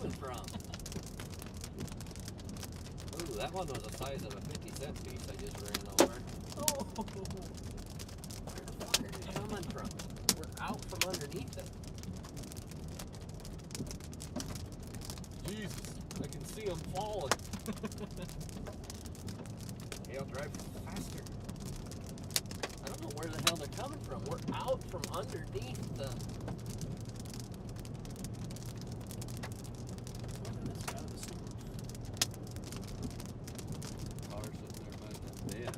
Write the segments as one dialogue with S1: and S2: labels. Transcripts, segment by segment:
S1: coming from? Ooh, that one was the size of a 50-cent piece I just ran over. Oh, where the fuck are they coming from? We're out from underneath it. Jesus, I can see them falling. Okay, I'll drive faster. I don't know where the hell they're coming from. We're out from underneath the... Car sitting there by that bend.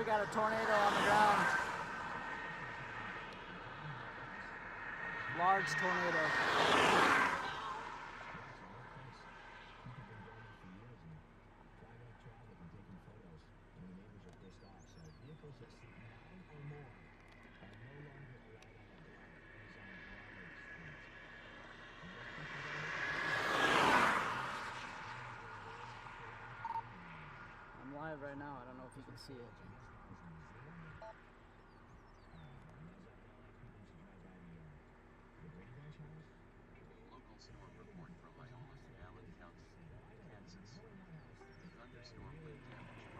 S2: Got a tornado on the ground. Large tornado. I'm live right now. I don't know if you can see it.
S1: Local storm report from Wyoming, Allen County, Kansas. Thunderstorm wind damage.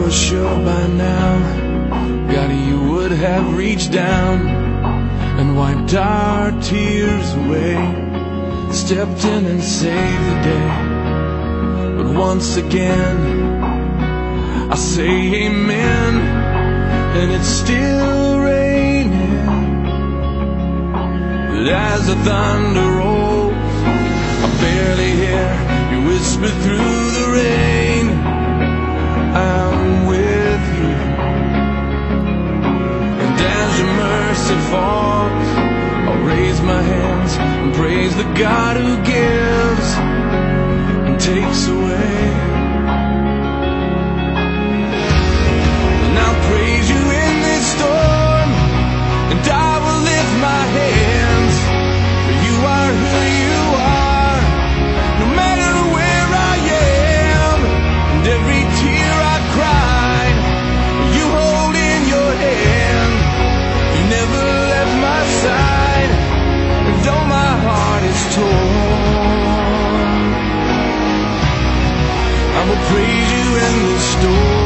S3: was sure by now, God, you would have reached down and wiped our tears away, stepped in and saved the day. But once again, I say amen, and it's still raining. But as the thunder rolls, I barely hear you whisper through the rain, I'm with you. And as your mercy falls, I'll raise my hands and praise the God who gives and takes away. And I'll praise you in this storm, and I will lift my hands, for you are who you are, no matter where I am. And every tear I cried, you hold in your hand. You never left my side, and though my heart is torn, I will praise you in the storm.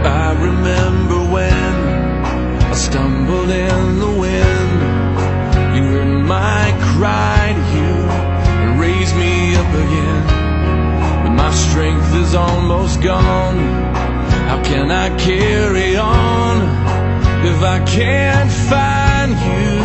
S3: I remember when I stumbled in the wind, you heard my cry to you and raised me up again. But my strength is almost gone, how can I carry on if I can't find you?